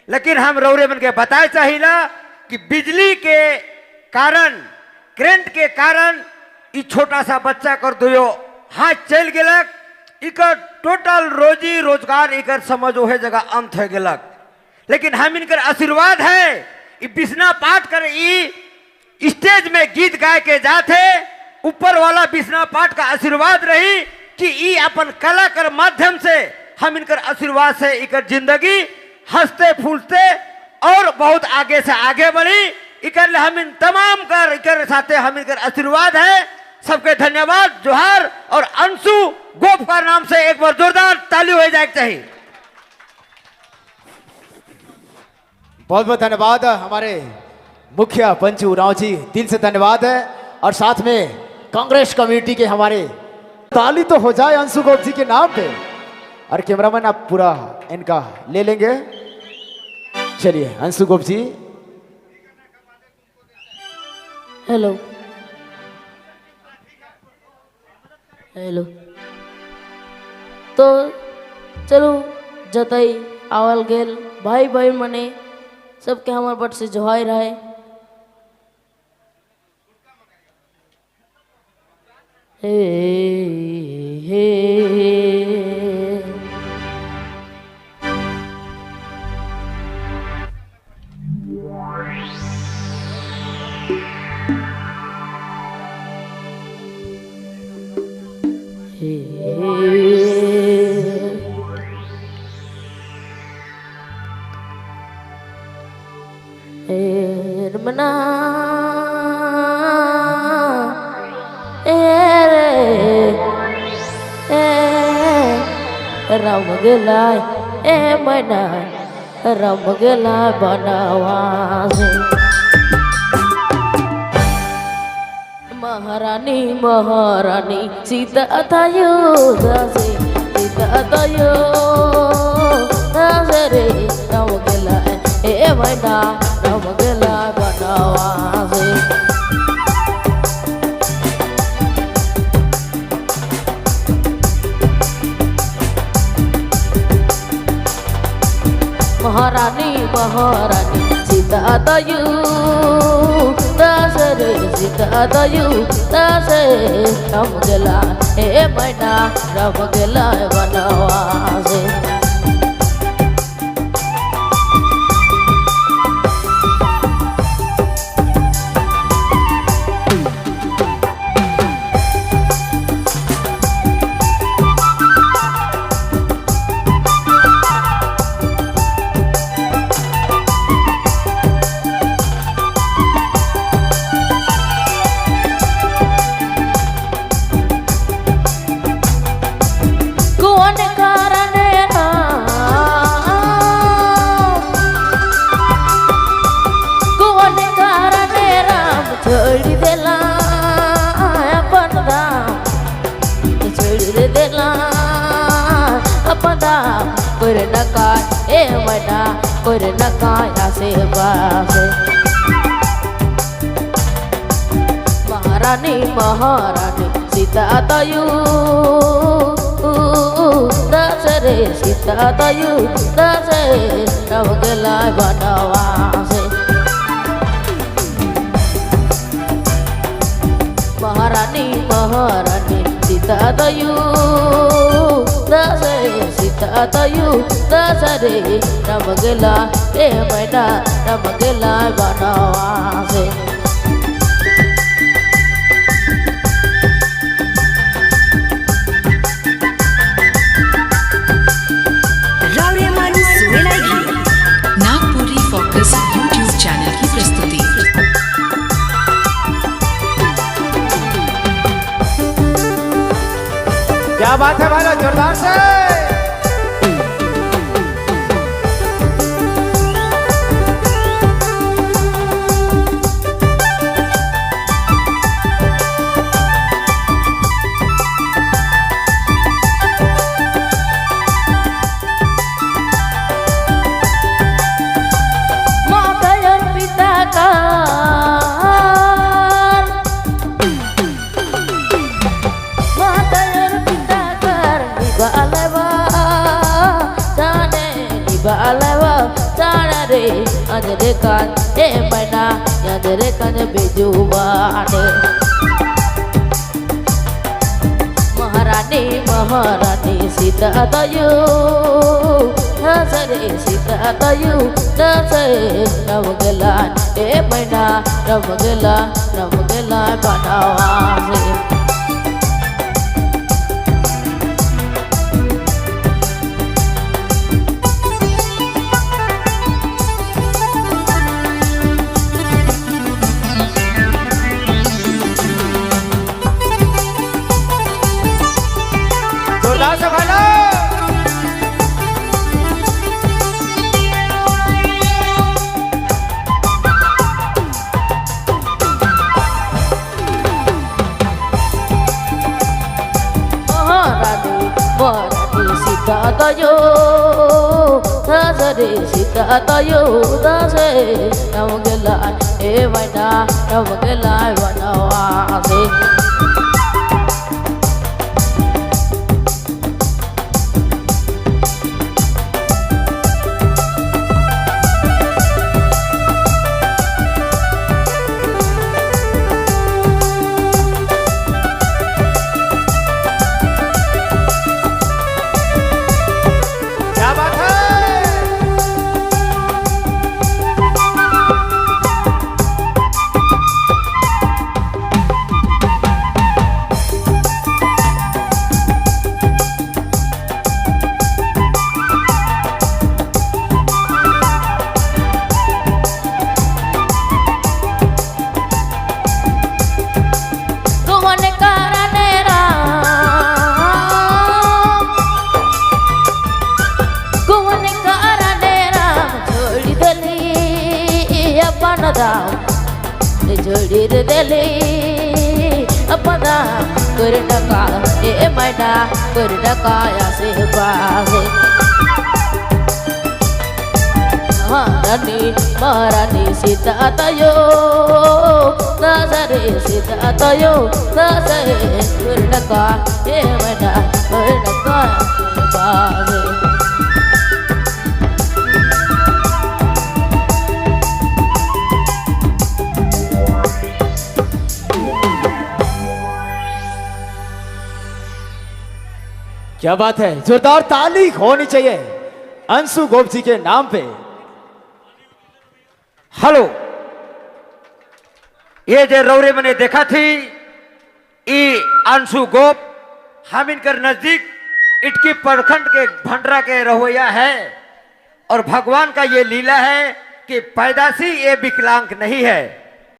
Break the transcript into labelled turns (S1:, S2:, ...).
S1: लेकिन हम रौरे मन के बताए चाहिला कि बिजली के कारण, करंट के कारण ई छोटा सा बच्चा कर दियो हाथ चल गलक, इकर टोटल रोजी रोजगार इकर समझ ओहे जगह अंत हो गलक। लेकिन हम इनकर आशीर्वाद है, ई बिस्ना पाठ कर ई स्टेज में गीत गाय के जाते, ऊपर वाला बिस्ना पाठ का आशीर्वाद रही कि ई अपन कला कर माध्यम से हम इनकर आशीर्वाद से इकर जिंदगी हंसते फूलते और बहुत आगे से आगे बढ़ी। इकर हम इन तमाम कर इकर साथे हम इनकर आशीर्वाद है। सबके धन्यवाद, जोहार। और अंशु गोप का नाम से एक बार जोरदार ताली हो जाए चाहिए।
S2: बहुत बहुत धन्यवाद हमारे मुखिया पंचू राव जी, दिल से धन्यवाद है। और साथ में कांग्रेस कमेटी के हमारे ताली तो हो जाए अंशु गोप जी के नाम पे। और कैमरामैन आप पूरा इनका ले लेंगे। चलिए अंशु गोप जी।
S3: हेलो हेलो, तो चलो जतई आवल गेल भाई भाई मने सबके हमार बट से जोहाई रहे। हे हे मना राम गेलाय ए मना राम गेलाय बनवासे। महारानी महारानी सीता थायो दासे, सीता थायो दासे रे राम गेलाय ए मना राम गेलाय बनवासे। महारानी महारानी सीता दयु दासे रे सीता दयु दासे राम गेलाय ए मैना राम गेलाय बनवासे। महारानी महारानी सीता दयु दासे रे सीता दयु दासे राम गेलाय बनवासे। महारानी महारानी सीता दयु दासे सीता दयु दासे रे राम गेलाय ए मैना राम गेलाय बनवासे।
S4: नागपुरी फोकस यूट्यूब चैनल की प्रस्तुति।
S2: क्या बात है भाई, जोरदार से।
S3: Bala जाना रे अंजरे कान ए मैना अंजरे कान बेजुबान महारानी महारानी सीता तयु हसरे सीता तयु दसे रमगलान ए मैना रमगला बनावा से
S1: जोरदार से भालो
S3: महारानी महारानी सीता तयु हसरे सीता तयु दसे रमगलान ए मैना रमगला बनावा से
S1: क्या बात है
S3: कुवन कारणे राम कुवन कारणे राम छोड़ी देली अपन दाम छोड़ी देली अपन दाम कर नका ए मैना कर नकाया से बासे महारानी महारानी सीता तयो दसरे सीता तयो दसे कर्णका हे मैना कर्णका बागे
S2: क्या बात है, जोरदार ताली होनी चाहिए अंशु गोप जी के नाम पे।
S1: हेलो ये जो रौरे मैंने देखा थी ये अंशु गोप हम इनकर नजदीक इटकी प्रखंड के भंडरा के रहोया है और भगवान का ये लीला है कि पैदाशी ये विकलांग नहीं है।